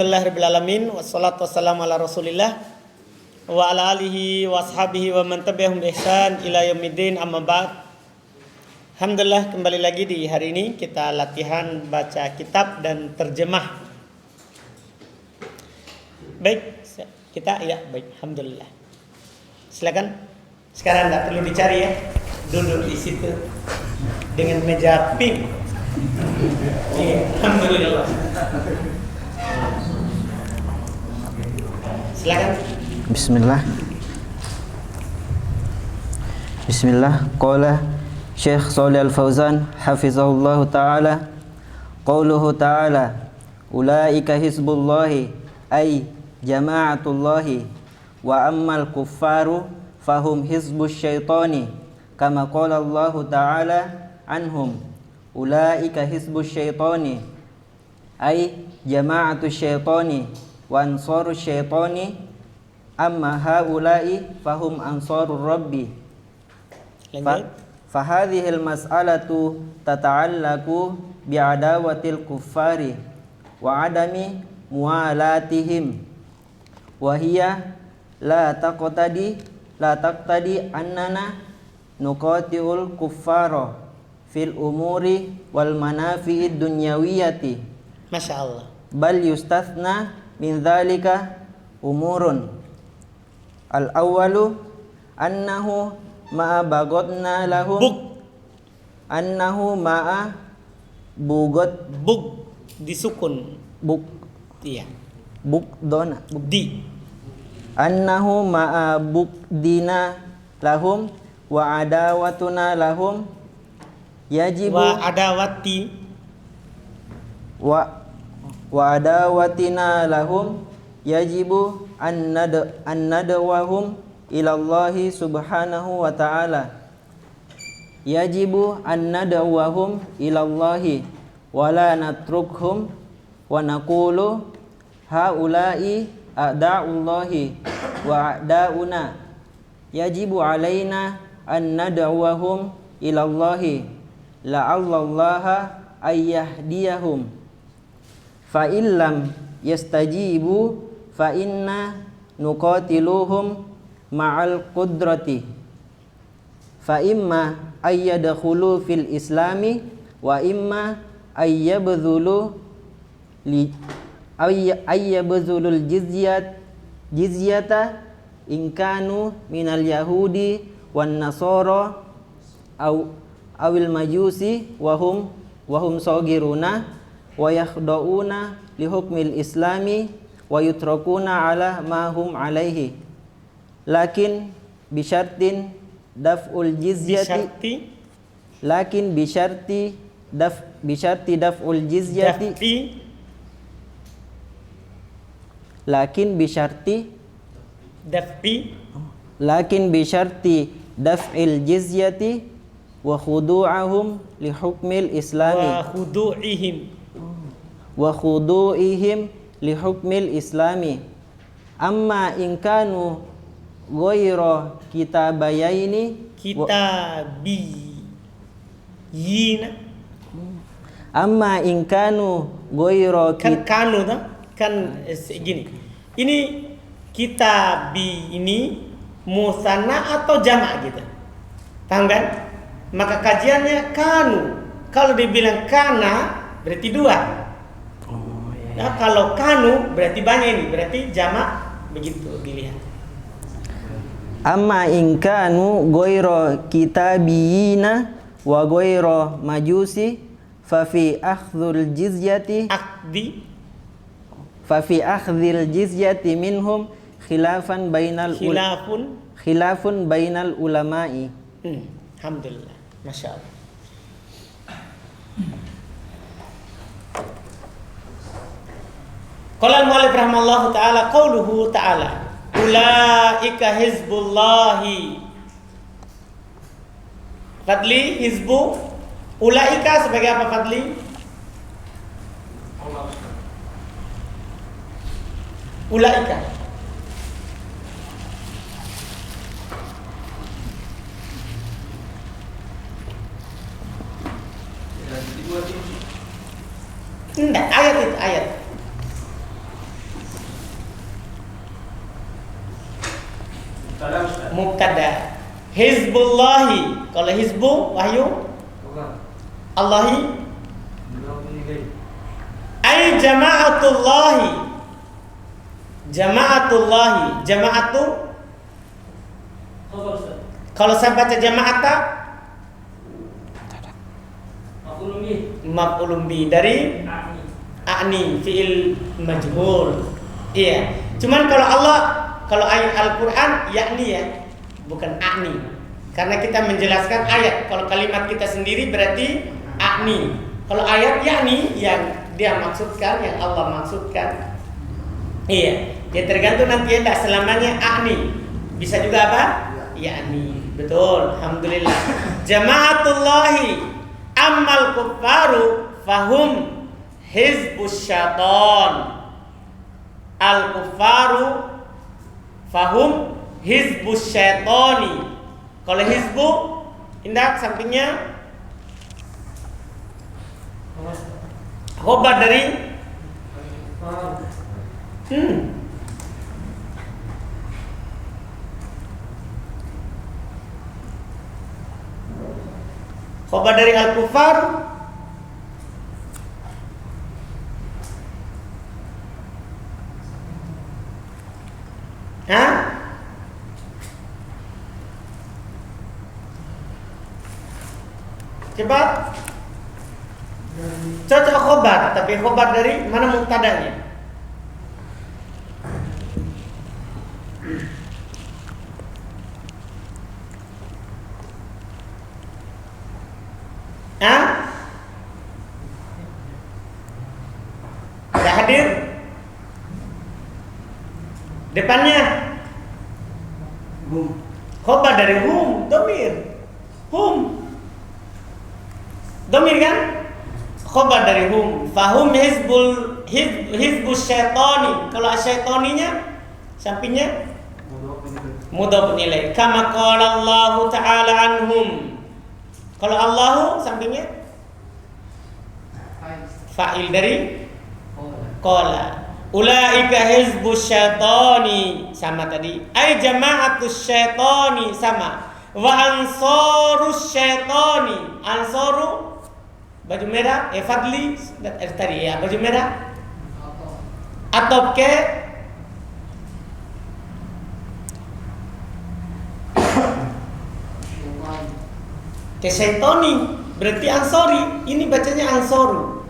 Alhamdulillahirrahmanirrahim. Wassalatu wassalamu ala rasulillah wa ala alihi wa ashabihi wa man tabi'ahum bi ihsan ila yaumiddin, amma ba'd. Alhamdulillah, kembali lagi di hari ini kita latihan baca kitab dan terjemah. Baik, baik, alhamdulillah. Silakan. Sekarang enggak perlu dicari ya. Duduk di situ dengan meja pink. Alhamdulillah. Silakan. Bismillah. Qala Syekh Shalih Al-Fauzan hafizahullahu taala, qauluhu taala, ulaika hizbullahi ay jama'atullahi wa ammal kuffaru fahum hizbus syaitani kama qala Allah taala anhum, ulaika hizbus syaitani ay jama'atus syaitani wa ansarus syaitani amma haula'i fahum ansarur rabbi. Fahadhil mas'alatu tata'allaqu bi'adawatil kuffari wa adami mualatihim wa hiya la taqtadi annana nuqati'ul kuffara fil umuri wal manafi'id dunyawiyati. Masya Allah. Bal yustathna min dhalika umurun. Al-awwalu annahu ma'a bagodna lahum annahu ma'a bug disukun iya bugdona bugdi annahu ma'a bugdina lahum wa adawatuna lahum yajibu wa adawati wa adawatina lahum yajibu an nadawahum ilallahi subhanahu wa ta'ala. Yajibu an nadawahum ilallahi wa la natrukhum wa naqulu haula'i a'da'ullahi wa a'da'una. Yajibu alaina an nadawahum ilallahi la'allallaha ayyahdiyahum. Fa illam yastajibu fa inna nuqatiluhum ma'al qudrati fa imma ayyadkhulu fil islami wa imma ayyabdhulu ayyabdhulul jizyata in kanu minal yahudi wan nasara awil majusi wa hum sagiruna wa yakhda'una li hukmil islami wa yutrakuna ala ma hum alaihi, lakin bisyartin daf'ul jizyati lakin bisyarti daf'ul jizyati lakin bisyarti daf'il jizyati wa khudu'ahum li hukmil islami wa khudu'ihim li hukmil islami. Amma in kanu ghayra kitabayni amma in kanu ghayra gini. Ini kitabi ini musanna atau jamak gitu. Paham kan? Maka kajiannya kanu. Kalau dibilang kana berarti dua. Nah, kalau kanu berarti banyak, ini berarti jamak, begitu dilihat. Amma in kanu ghayra kitabiyina wa ghayra majusi fa fi akhdhil jizyati minhum khilafun bainal ulama'i. Alhamdulillah, masya Allah. Qala al-mu'allif rahimahullahu ta'ala, qauluhu ta'ala, ulaika hizbullahi. Fadli, hizbu, ulaika sebagai apa Fadli? Ulaika enggak, ayat itu ayat. Mubtada. Hizbullahi. Kalau hizbu wahyu Allahi. Ai jama'atullahi. Jama'atullahi. Jama'atu. Kalau saya baca jama'ata maf'ulun bi dari a'ni fi'il majhul. Iya. Cuman kalau ayat Al-Qur'an yakni ya, bukan a'ni. Karena kita menjelaskan ayat. Kalau kalimat kita sendiri berarti a'ni. Kalau ayat yakni yang dia maksudkan, yang Allah maksudkan. Iya. Ya tergantung nanti ya, selamanya a'ni. Bisa juga apa? Yakni. Betul. Alhamdulillah. Jama'atullahi. Ammal kuffaru fahum hizbus syaitan. Al kuffaru fahum hizbus syaitani. Kalau hizbu indak sampingnya khobar dari khobar dari al-kufar. Hah? Cepat. Cocok khobar, tapi khobar dari mana mubtadanya? Hah? Sudah hadir? Depannya khobar dari hum, domir. Hum. Domir kan? Khobar dari hum. Fahum hizbus syaitani. Kalau syaitaninya sampingnya mudhaf nilai. Kama qala Allah Ta'ala anhum. Kalau Allahu sampingnya fa'il dari qala. Ulaika hizbus syaitani, sama tadi. Ai jama'atus syaitani, sama. Wa ansarus syaitani. Ansaru baju merah, Fadli tadi ya, baju merah. Atau ke syaitani, berarti ansori. Ini bacanya ansoru.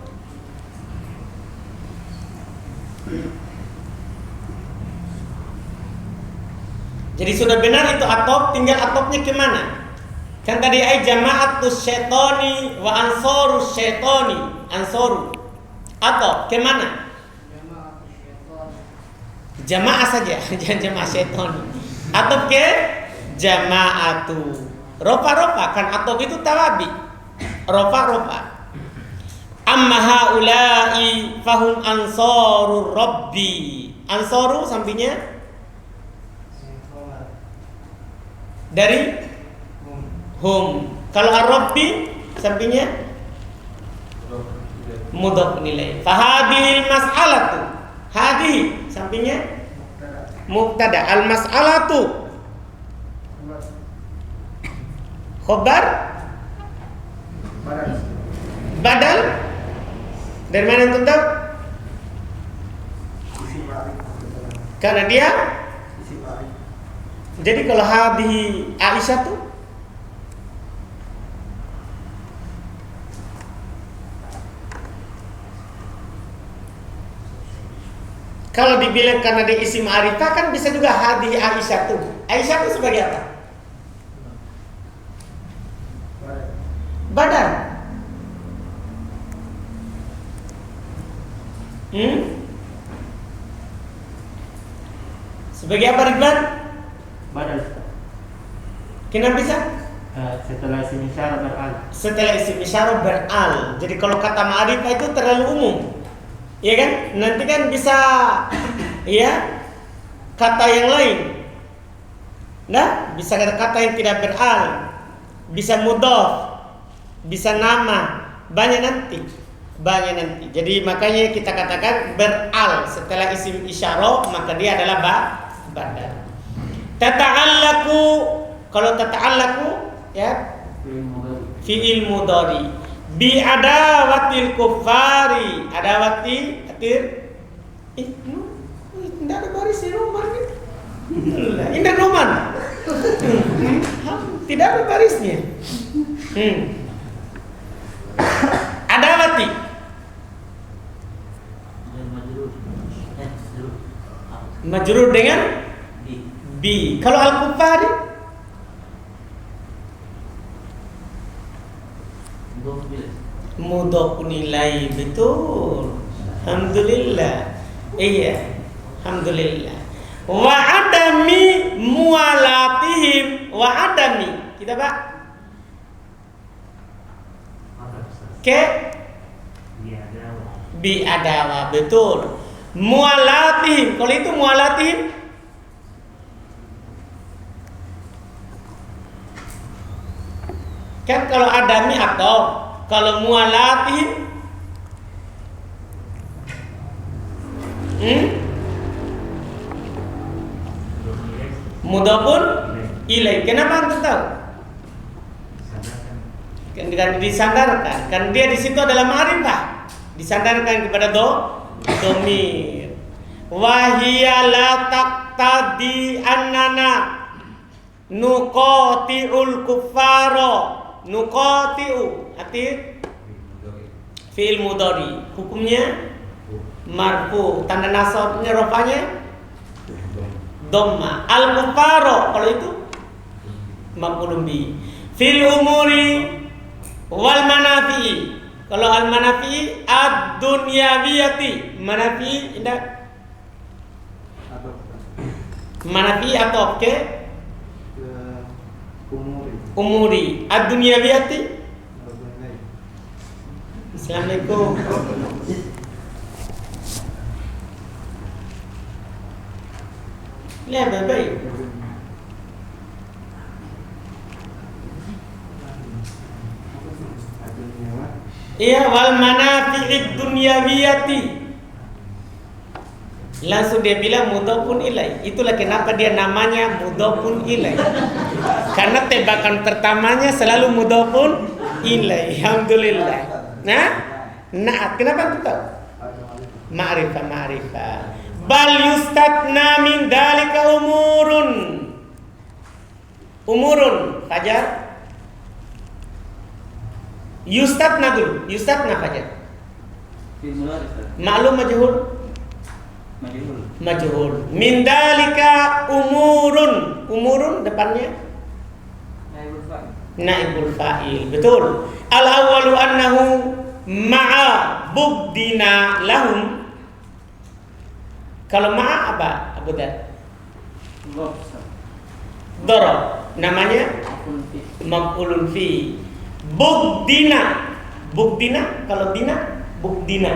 Jadi sudah benar itu atop, tinggal atopnya kemana? Kan tadi ay jama'atus syaitani wa ansorus syaitani. Ansoru atop kemana? Jamaah saja, jangan jamaah syaitani. Atop ke jama'atu. Ropa-ropa, kan atop itu tawabi. Ropa-ropa. Amma haula'i fahum ansorur rabbi. Ansoru sampingnya dari hum. Kalau ar-rabbi sampingnya mudhaf nilai. Fahadihil mas'alatu. Hadih sampingnya mubtada. Al-mas'alatu khobar badal. Dari mana yang tahu? Karena dia. Jadi kalau hadhi Aisyah tuh kalau dibilang karena dia isim ma'rifah kan bisa juga hadhi Aisyah tuh. Aisyah tuh sebagai apa? Badan. Sebagai apa Ridwan? Badal. Kenapa bisa? Setelah isim isyarah beral. Setelah isim isyarah beral. Jadi kalau kata ma'rifah itu terlalu umum. Iya kan? Nanti kan bisa ya kata yang lain. Nah, bisa kata-kata yang tidak beral. Bisa mudhaf. Bisa nama. Banyak nanti. Jadi makanya kita katakan beral setelah isim isyarah, maka dia adalah badal. Tata'allaku, kalau tata'allaku ya fi'il mudhari bi adawatil kuffari, adawati atir tidak ada baris di Roman kan? Indah Roman. Tidak ada barisnya. Adawati majrur dengan bi. Kalau al-kuffari mudhafun ilaih. Betul. Alhamdulillah. Iya. Alhamdulillah. Wa adami mualatihim. Wa adami. Kita Pak. Ke bi adawa. Betul. Mualatihim. Kalau itu mualatihim kan kalau adami atau kalau mualatihim mudhafun ilaih. Kenapa Anda tahu? Kan disandarkan. Kan dia di situ adalah ma'rifah. Disandarkan kepada domir. Wahiya la taqtadi annana nuqati'ul kuffara. Nuqati'u arti fi'il mudhari. Hukumnya marfu, tanda nasabnya rafanya dhamma. Al kuffara kalau itu maf'ulun bi. Fil umuri wal manafi. Kalau al manafi ad-dunyawiyati, manafi indah manafi atau ke umuri ad-dunyawiyati. Assalamualaikum. Lihat baik-baik. Iya, wal manafi'id dunyawiyati. Langsung dia bilang mudhafun ilaih. Itulah kenapa dia namanya mudhafun ilaih. Karena tebakan pertamanya selalu mudhafun ilaih. Alhamdulillah. Nah, kenapa itu tahu? Ma'rifah. Bal yustatna min dalika umurun Fajar. Yustatna dulu. Yustatna Fajar. Ma'lum majhul. Min dalika umurun depannya naibul fa'il. Betul. Al awwalu annahu ma'a bugdina lahum. Kalau ma'a apa? Abu Dar. Darab. Namanya maf'ulun fi. Bugdina. Kalau dina bugdina.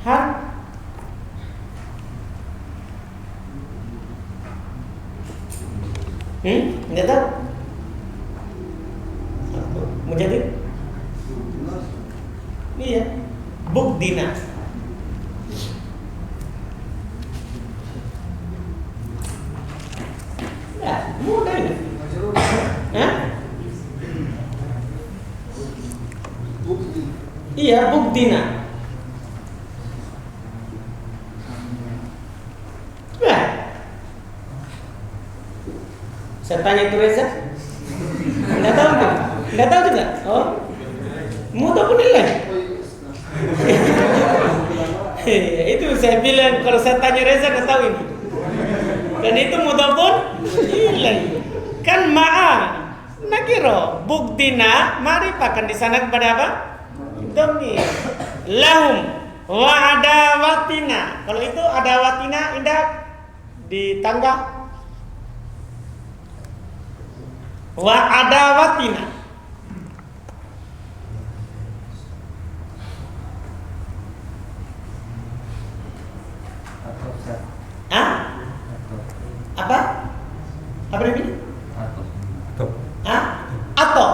Har. Enggak tahu. Mujadid. Iya. Bugdina. Ya, mudah ini. Iya, bugdina. Nah, saya tanya itu Reza. Enggak tahu kan? Enggak tahu juga. Oh, mudah pun nilai. Itu saya bilang kalau saya tanya Reza enggak tahu ini. Dan itu mudah pun nilai. Kan ma'a nakiro bugdina ma'rifah kan di sana kepada apa? Dhamir. Lahum wa adawatina. Kalau itu adawatina indah di tangga. Wa adawatina. Apa? Apa ini? Atau.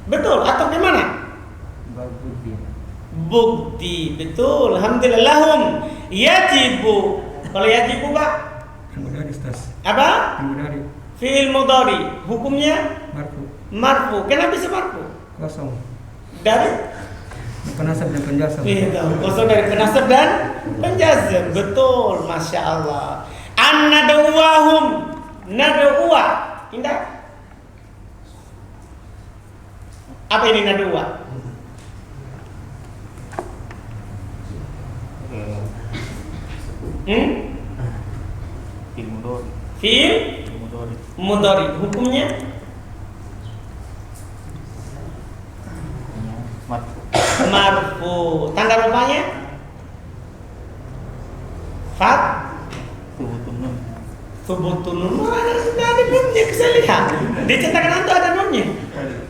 Betul, atau di mana? Bukti, betul. Alhamdulillah lahum yajibu. Kalau yajibu Pak? Mudhari Ustaz. Apa? Mudhari. Fi'il mudhari. Hukumnya Marfu. marfu. Kenapa bisa marfu? Kosong. Dari Penasab dan penjazam. kosong dari penasab dan penjazam. Betul, masya Allah. An nad'uwahum. Nad'uwa. Indah. Apa ini nad'uwa? Fi'il mudhari. Fi'il Mudhari. mudhari. Hukumnya Marfu. marfu. Tanda rupanya fat Thubutun nun. subutun nun. Ada nunnya, saya lihat di cetakan itu ada nunnya.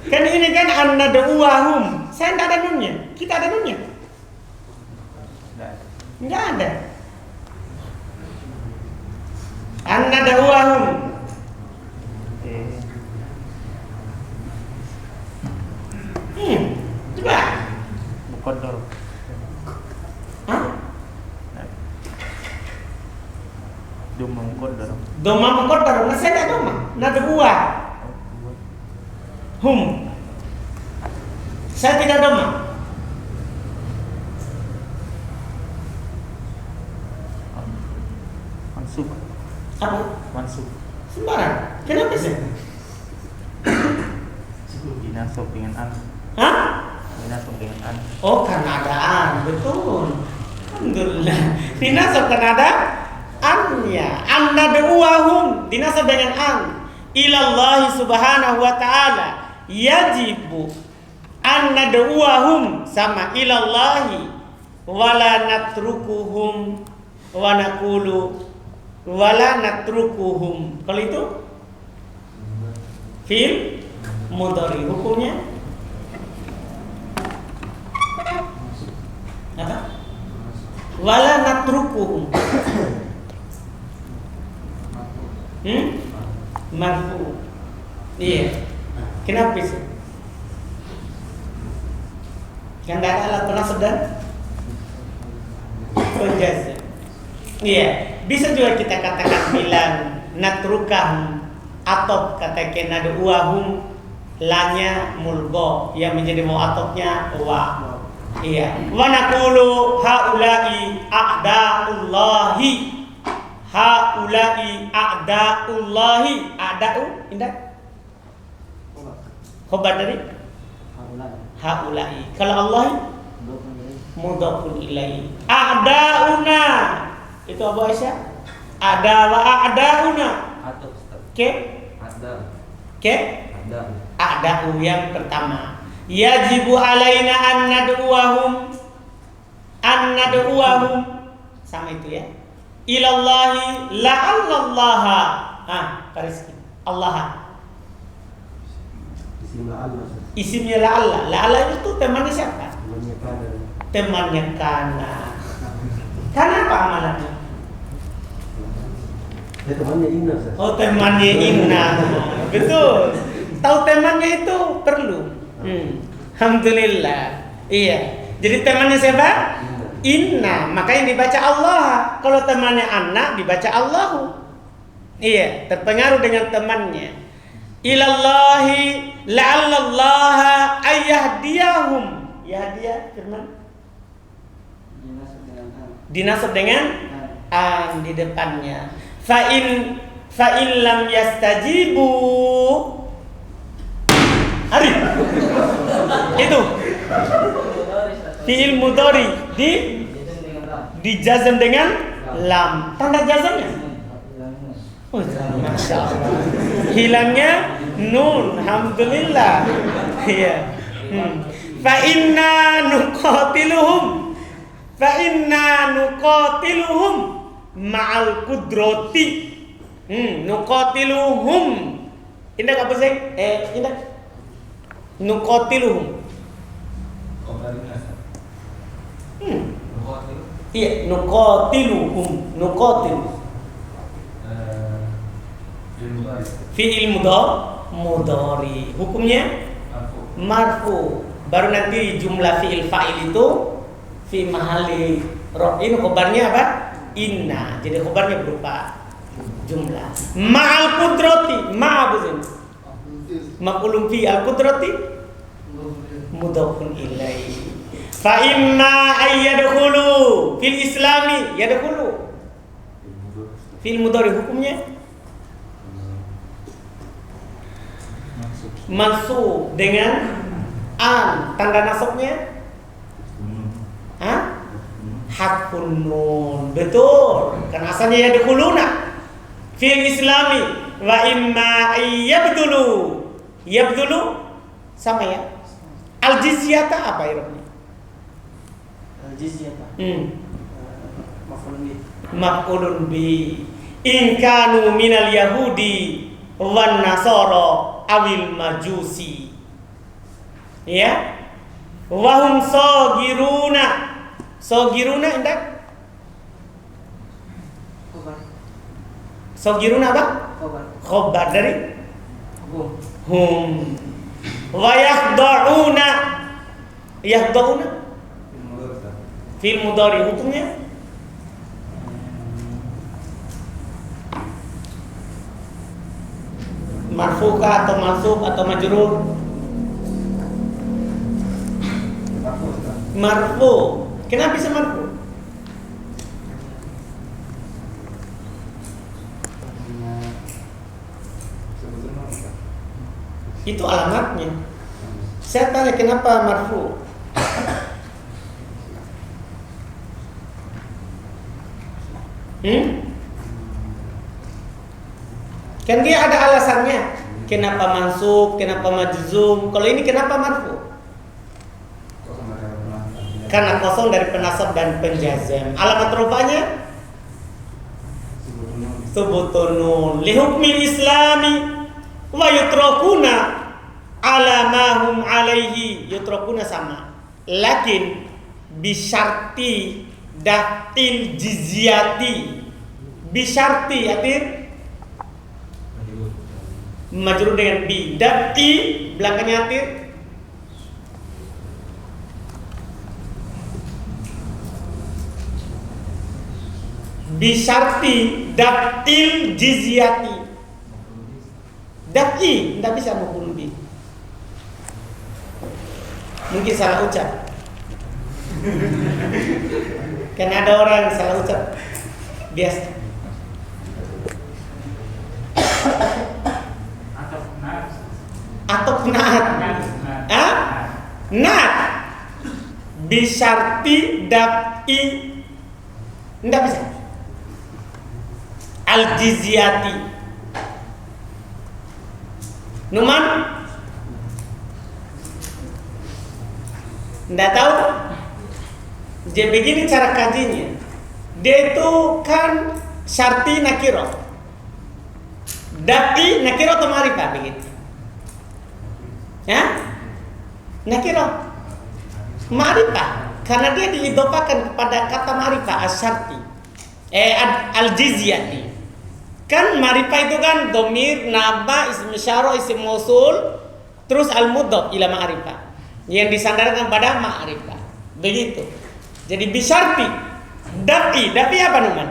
Kan ini kan an-nad'uwahum. Saya tidak ada nunnya. Kita ada nunnya. Enggak ada. An-nad'uwahum. Coba. Muqaddar. Hah? Dhamma muqaddar. Doma muqaddar. Nah, saya tidak doma. Nad'uwah. Hum. Saya tidak doma. Mansub. Apa? Mansub. Sembarang. Kenapa sih? Dinasab dengan an. Hah? Dinasab dengan an. Oh, karena ada an, betul. Alhamdulillah. Dinasab karena ada an-nya. An-nad'uwahum dinasab dengan an. Ilallahi subhanahu wa ta'ala. Yajibu an nad'uwahum sama ilallahi wala natrukuhum wa naqulu wala natrukuhum. Kalau itu fi'il mudhari. Hukumnya apa? Wala natrukuhum. Marfu. Iya. Kenapa sih? Yang tidak ada alat penasab dan penjazam. Iya. Bisa juga kita katakan bilang natrukahum atau katakan nad'uwahum, lanya mulgo yang menjadi mu'atofnya wa. Iya. Wa naqulu haula'i a'da'ullahi. Haula'i a'da'ullahi. A'da'u indah. Khobar dari haula'i. Kalau Allah mudhafun ilaihi. A'da'una. Itu apa Aisyah? Ada wa a'da'una. Ke? Ke? A'da'u yang pertama. Yajibu alaina an nad'uwahum. An nad'uwahum. Sama itu ya. Ilallahi la'allallaha. Paris. Allah. Isimnya la'alla. La'alla itu temannya siapa? Temannya Kana. Kana apa amalannya? Temannya Inna. Oh, temannya Inna. Betul. Tahu temannya itu perlu. Alhamdulillah. Iya. Jadi temannya siapa? Inna. Makanya dibaca Allah. Kalau temannya anak dibaca Allahu. Iya. Terpengaruh dengan temannya. Ilallahi la'allallaha ayyahdiyahum. Yahdiyah firman dinasab dengan an di depannya. Fa'in lam yastajibu. Hari itu fi'il mudhari dijazam dengan lam. Tanda jazamnya Masya Allah. Hilangnya nun. Alhamdulillah. Iya. Fa inna nuqatiluhum ma'al qudrati. Nuqatiluhum. Indah apa sih? Indah. Nuqatiluhum. Iya, nuqatiluhum. Nuqatil. Fi'il mudhari. Hukumnya marfu. Baru nanti jumlah fi'il fa'il itu fi mahali roh. Ini khobarnya apa? Inna. Jadi khobarnya berupa jumlah. Ma'al qudrati, ma'abuzin. Maqulun fi al qudrati mudhafun ilaihi. Fa imma ayyadkhulu fil islami yadkhulu fil mudhari, hukumnya mansub dengan an, tanda nasabnya hakun nun. Betul, kan asalnya yadkhuluna fil islami. Wa imma ayyabdulu, yabdulu sama ya. Al jizyata apa irobnya? Al jizyata. Maf'ulun bi. In kanu minal yahudi wan nasara awil majusi. Ya. Wahum sogiruna. Sogiruna indak? Sogiruna apa? Khobar dari hum. Wa yakhda'una. Yakhda'una fil mudhari, hukumnya marfu'kah atau mansub atau majrur? Marfu. Kenapa bisa marfu? Itu alamatnya. Saya tanya kenapa marfu? Kan dia ada alasannya. Kenapa mansub, kenapa majzum? Kalau ini kenapa marfu? Karena kosong dari penasab dan penjazam. Alamat rupanya subutun nun li hukmil islami wa yutrakuna ala ma hum alaihi. Yutrakuna sama, lakin bisyarti daftil jizyati. Bisyarti atir majrur dengan bi. Dafti belakangnya atir bisyarti daftil jizyati. Dafti tidak bisa maf'ul bi. Mungkin salah ucap. Karena ada orang salah ucap biasa. Atau naat. Naat. Bisyarti daf'i tidak bisa. Al jizyati. Numan? Tidak tahu? Jadi begini cara kajinya. Dia itu kan syarti nakiro. Daf'i nakiro atau ma'rifah begitu? Ya? Nakiro. Ma'rifah. Karena dia diidofakan kepada kata ma'rifah asyarti. Al-jizyati. Kan ma'rifah itu kan domir, naba, isim isyarah, isim mausul, terus al-mudhaf ila ma'rifah yang disandarkan pada ma'rifah. Begitu. Jadi bisyarti daf'i apa Numan?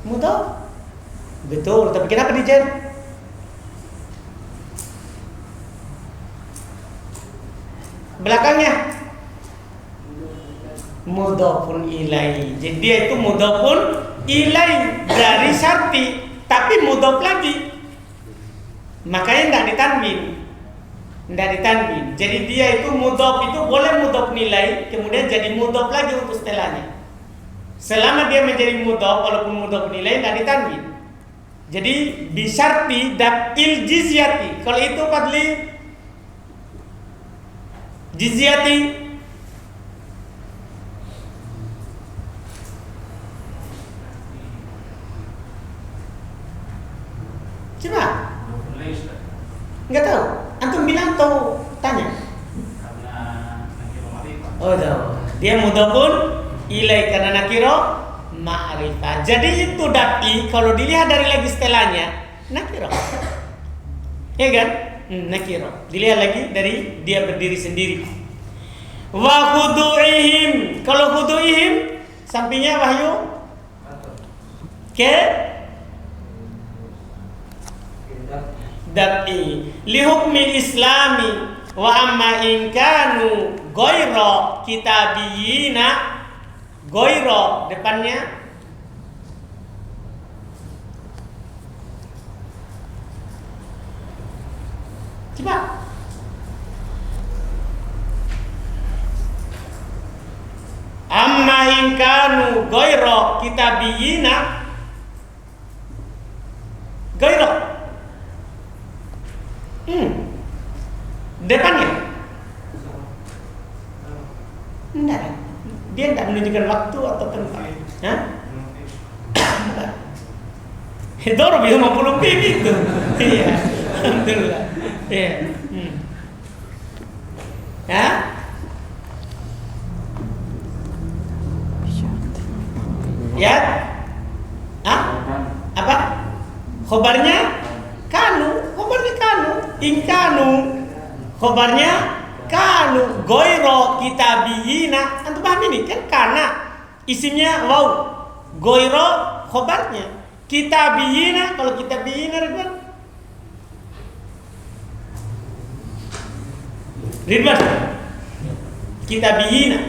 Mudhaf. Betul, tapi kenapa dijar? Belakangnya mudhafun ilai. Jadi dia itu mudhafun ilai dari syarti, tapi mudhaf lagi. Makanya tidak ditanwin. Tidak ditanwin. Jadi dia itu mudhaf itu boleh mudhaf nilai, kemudian jadi mudhaf lagi untuk setelahnya. Selama dia menjadi mudhaf walaupun mudhaf nilai tidak ditanwin. Jadi bisyarti daf'il jizyati. Kalau itu Fadli jizyati coba nggak tahu. Antum bilang atau tanya? Oh tahu. Dia mudhafun ilai karena nakiro ma'rifah. Jadi itu daf'i kalau dilihat dari lagi setelahnya nakiro. Ya kan? Nakiro. Dilihat lagi dari dia berdiri sendiri. Wa khudu'ihim. Kalau khudu'ihim sampingnya Wahyu ke dab'i li hukmil islami wa amma in kanu ghaira kitabiyina. Ghaira depannya coba amma in kanu ghaira kitabiyina. Ghaira depannya enggak, dia tidak menunjukkan waktu atau tempat. Hah? Itu lebih 50 pin itu. Iya, alhamdulillah. Iya. Ya? Ya? Hah? Apa? Khobarnya kanu, khobarnya kanu, ingkanu, khobarnya kanu, goiro kitabiyina. Antum paham ini kan? Kana isimnya waw, goiro khobarnya, kitabiyina. Kalau kitabiyina Ridwan, kitabiyina.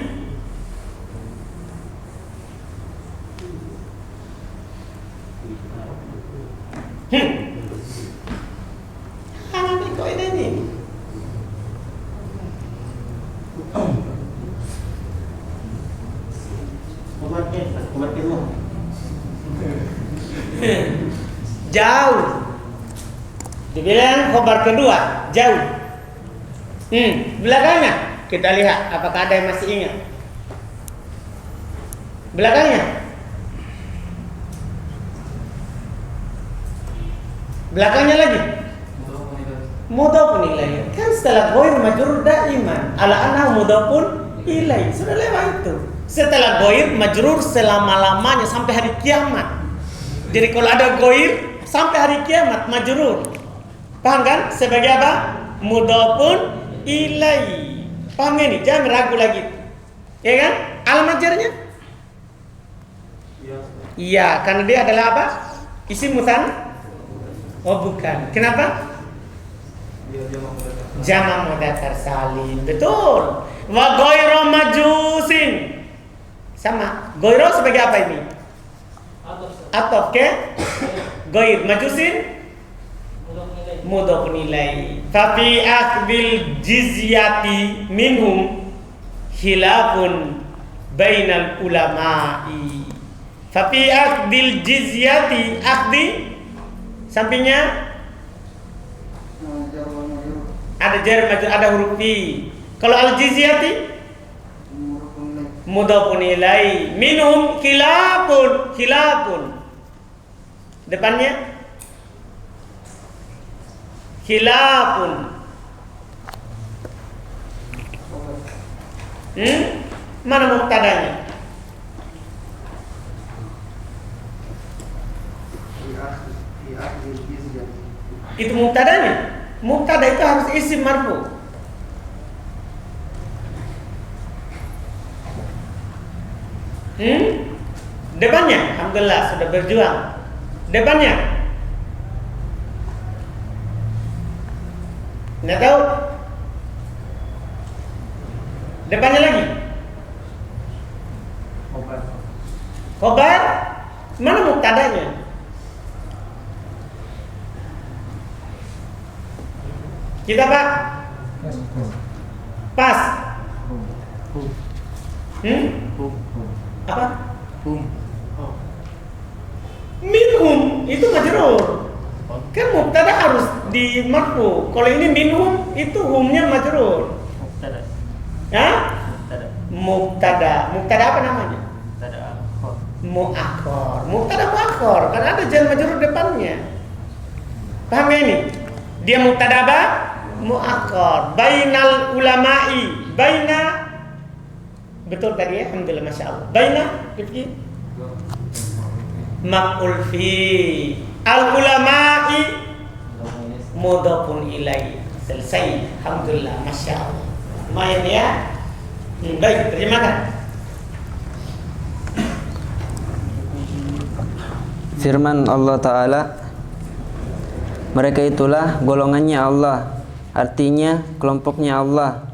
Ini kok ini? Jauh. Dibilang khobar kedua, jauh. Belakangnya kita lihat apakah ada yang masih ingat. Belakangnya. Belakangnya lagi. Mudhafun ilaih. Kan setelah ghair majrur daiman ala annahu mudhafun ilaih. Sudah lewat itu. Setelah ghair majrur selama-lamanya sampai hari kiamat. Jadi kalau ada ghair sampai hari kiamat majrur. Paham kan? Sebagai apa? Mudhafun ilaih. Paham ini? Jangan ragu lagi. Ya kan? Alamat jarnya? Iya, karena dia adalah apa? Isim musanna. Oh bukan. Kenapa? Jama' mudzakkar salim. Betul. Wa ghairu majusin. Sama. Ghairu sebagai apa ini? Atau ke? Ghair majusin mudhafun ilaih. Fa fi akhdil jizyati minhum khilafun bainal ulama'i. Fa fi akhdil jizyati, akhdi sampingnya ada jar majrur, ada huruf fi. Kalau al jizyati mudhafun ilaih, minhum khilafun. Depannya khilafun. Mana mubtadanya? Itu mubtadanya. Mubtada itu harus isim marfu. Depannya, alhamdulillah sudah berjuang. Depannya, nggak tahu. Depannya lagi. Khobar. Mana mubtadanya? Kita Pak? Pas. Apa? Minhum itu majrur. Kan mubtada harus di marfu. Kalau ini minhum itu humnya majrur. Mubtada. Ya? Mubtada. Mubtada. Mubtada apa namanya? Mubtada akhor. Muakhor. Mubtada muakhor karena ada jar majrur depannya. Paham ya ini? Dia mubtada apa? Muakhor. Bainal ulama'i. Baina. Betul tadi ya? Alhamdulillah, masya Allah. Baina, Rifki? Maqul fi. Al ulama'i mudhafun ilaih. Selesai. Alhamdulillah, masya Allah. Lumayan ya. Baik, terjemahkan. Firman Allah Ta'ala, mereka itulah golongannya Allah, artinya kelompoknya Allah.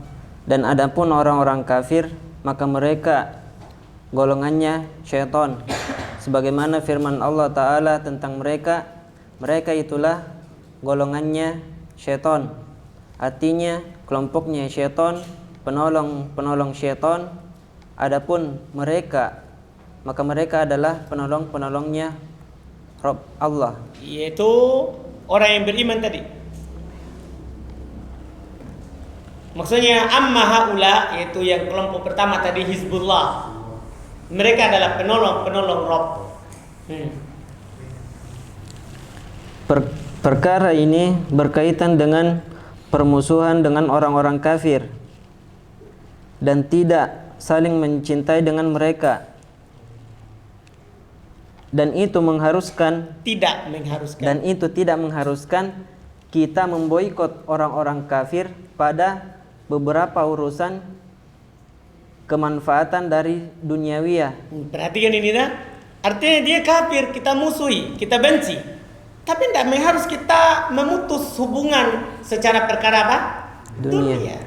Dan adapun orang-orang kafir, maka mereka golongannya syaitan. Sebagaimana firman Allah Ta'ala tentang mereka, mereka itulah golongannya syaitan, artinya kelompoknya syaitan, penolong syaitan. Adapun mereka, maka mereka adalah penolong-penolongnya Rabb Allah, yaitu orang yang beriman tadi. Maksudnya amma haula, yaitu yang kelompok pertama tadi, Hizbullah. Mereka adalah penolong Rabb. Perkara ini berkaitan dengan permusuhan dengan orang-orang kafir dan tidak saling mencintai dengan mereka. Dan itu tidak mengharuskan kita memboikot orang-orang kafir pada beberapa urusan kemanfaatan dari duniawiyah. Perhatikan ini dah. Artinya dia kafir, kita musuhi, kita benci. Tapi tidak harus kita memutus hubungan secara perkara apa? Dunia.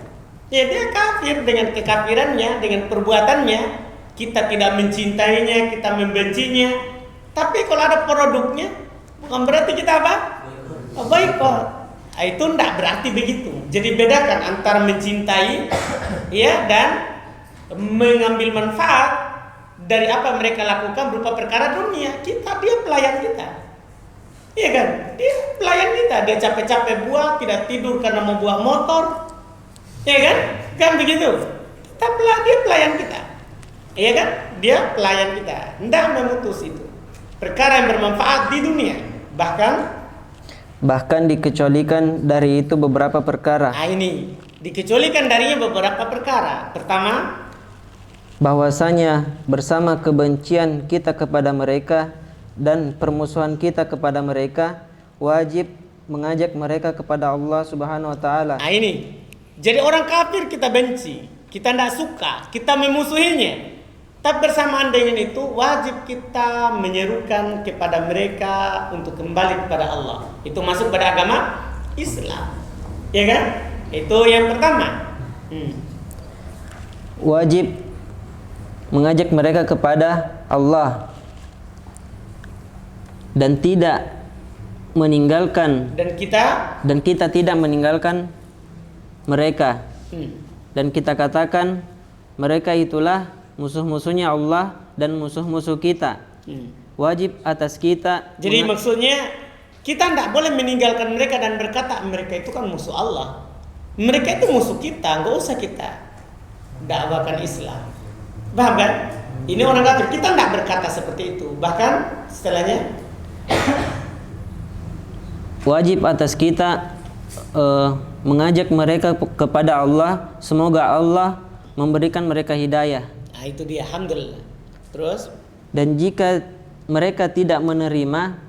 Ya, dia kafir dengan kekafirannya, dengan perbuatannya. Kita tidak mencintainya, kita membencinya. Tapi kalau ada produknya, bukan berarti kita apa? Boikot. Itu tidak berarti begitu. Jadi bedakan antara mencintai ya dan mengambil manfaat dari apa mereka lakukan berupa perkara dunia. Dia pelayan kita. Iya kan? Dia pelayan kita. Dia capek-capek buat, tidak tidur karena mau buat motor. Iya kan? Kan begitu. Dia pelayan kita. Iya kan? Dia pelayan kita. Tidak memutus itu. Perkara yang bermanfaat di dunia. Bahkan dikecualikan dari itu beberapa perkara. Ini dikecualikan darinya beberapa perkara. Pertama, bahwasanya bersama kebencian kita kepada mereka dan permusuhan kita kepada mereka, wajib mengajak mereka kepada Allah Subhanahu wa taala. Ini. Jadi orang kafir kita benci, kita tidak suka, kita memusuhinya. Tapi bersamaan dengan itu wajib kita menyerukan kepada mereka untuk kembali kepada Allah. Itu masuk pada agama Islam. Ya kan? Itu yang pertama. Wajib mengajak mereka kepada Allah dan tidak meninggalkan dan kita tidak meninggalkan mereka. Dan kita katakan mereka itulah musuh-musuhnya Allah dan musuh-musuh kita. Wajib atas kita. Jadi maksudnya kita tidak boleh meninggalkan mereka dan berkata mereka itu kan musuh Allah. Mereka itu musuh kita, nggak usah kita dakwakan Islam. Paham kan? Ini orang kafir, kita tidak berkata seperti itu. Bahkan setelahnya wajib atas kita mengajak mereka kepada Allah, semoga Allah memberikan mereka hidayah. Itu dia, alhamdulillah. Terus, dan jika mereka tidak menerima,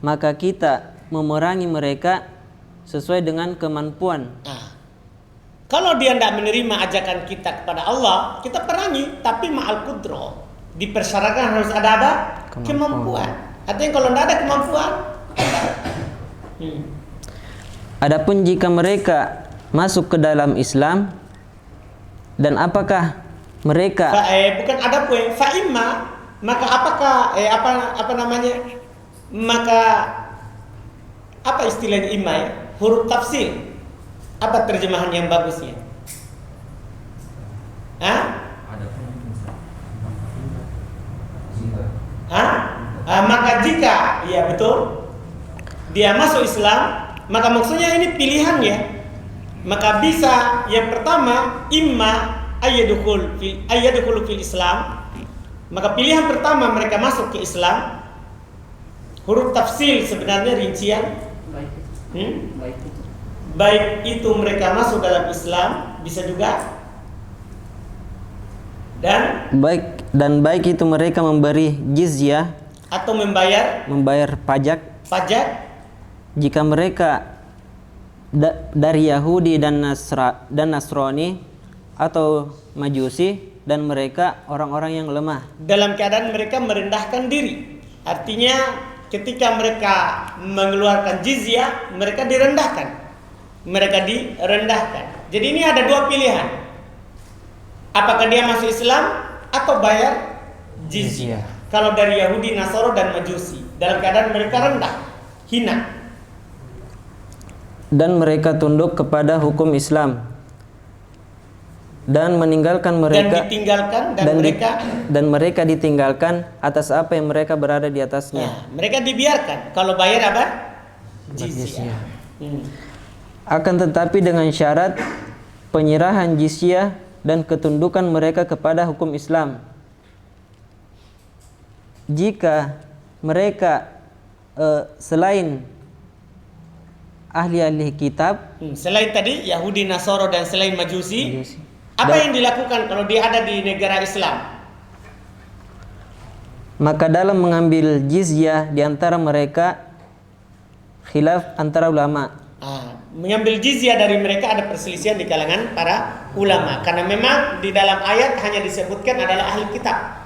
maka kita memerangi mereka sesuai dengan kemampuan. Kalau dia tidak menerima ajakan kita kepada Allah, kita perangi, tapi ma'al qudro. Dipersyaratkan harus ada apa? Kemampuan. Artinya kalau tidak ada kemampuan, Adapun jika mereka masuk ke dalam Islam, dan apakah mereka bukan ada pun fa'imma, maka apakah maka apa istilah imma ya? Huruf tafsir. Apa terjemahan yang bagusnya? Maka jika iya betul dia masuk Islam, maka maksudnya ini pilihannya. Maka bisa yang pertama imma ayyadkhulu fil Islam. Maka pilihan pertama mereka masuk ke Islam. Huruf tafsir sebenarnya rincian baik itu mereka masuk dalam Islam, bisa juga dan baik itu mereka memberi jizyah atau membayar pajak jika mereka dari Yahudi dan Nasrani atau Majusi, dan mereka orang-orang yang lemah. Dalam keadaan mereka merendahkan diri. Artinya ketika mereka mengeluarkan jizyah, mereka direndahkan. Jadi ini ada dua pilihan. Apakah dia masuk Islam atau bayar jizyah? Kalau dari Yahudi, Nasoro dan Majusi, dalam keadaan mereka rendah, hina, dan mereka tunduk kepada hukum Islam dan meninggalkan mereka dan mereka ditinggalkan atas apa yang mereka berada di atasnya. Nah, mereka dibiarkan kalau bayar apa? Jizyah. Akan tetapi dengan syarat penyerahan jizyah dan ketundukan mereka kepada hukum Islam. Jika mereka selain ahli-ahli kitab, selain tadi Yahudi, Nasoro dan selain Majusi, apa yang dilakukan kalau dia ada di negara Islam? Maka dalam mengambil jizyah di antara mereka khilaf antara ulama. Mengambil jizyah dari mereka ada perselisihan di kalangan para ulama, karena memang di dalam ayat hanya disebutkan adalah ahli kitab.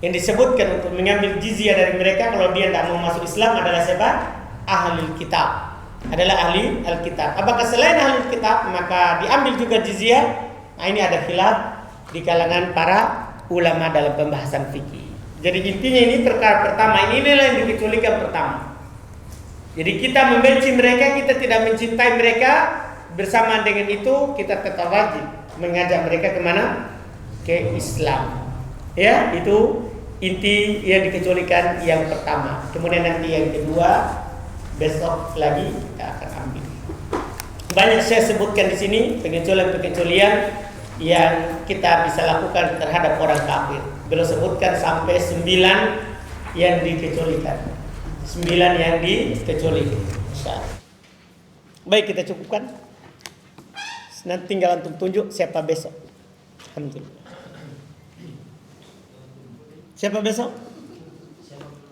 Yang disebutkan untuk mengambil jizyah dari mereka kalau dia tidak mau masuk Islam adalah siapa? Ahli kitab. Adalah ahli Alkitab. Apakah selain ahli kitab maka diambil juga jizyah? Nah, ini ada khilaf di kalangan para ulama dalam pembahasan fikih. Jadi intinya ini perkara pertama, inilah yang dikecualikan pertama. Jadi kita membenci mereka, kita tidak mencintai mereka, bersama dengan itu kita tetap wajib mengajak mereka kemana? Ke Islam. Ya, itu inti yang dikecualikan yang pertama. Kemudian nanti yang kedua besok lagi kita akan ambil. Banyak saya sebutkan di sini pengecualian-pengecualian yang kita bisa lakukan terhadap orang kafir. Beliau sebutkan sampai 9 yang dikecualikan. 9 yang dikecualikan. Insyaallah. Baik, kita cukupkan. Nanti tinggal antum tunjuk siapa besok. Alhamdulillah. Siapa besok?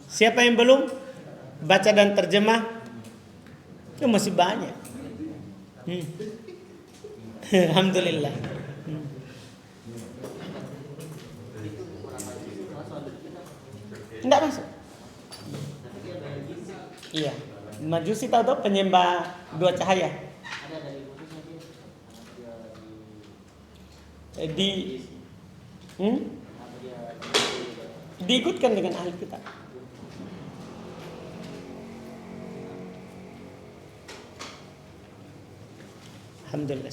Siapa yang belum baca dan terjemah? Itu masih banyak. Alhamdulillah. Enggak masuk. Iya. Majusi tahu penyembah dua cahaya. Diikutkan dengan ahli kitab. Alhamdulillah.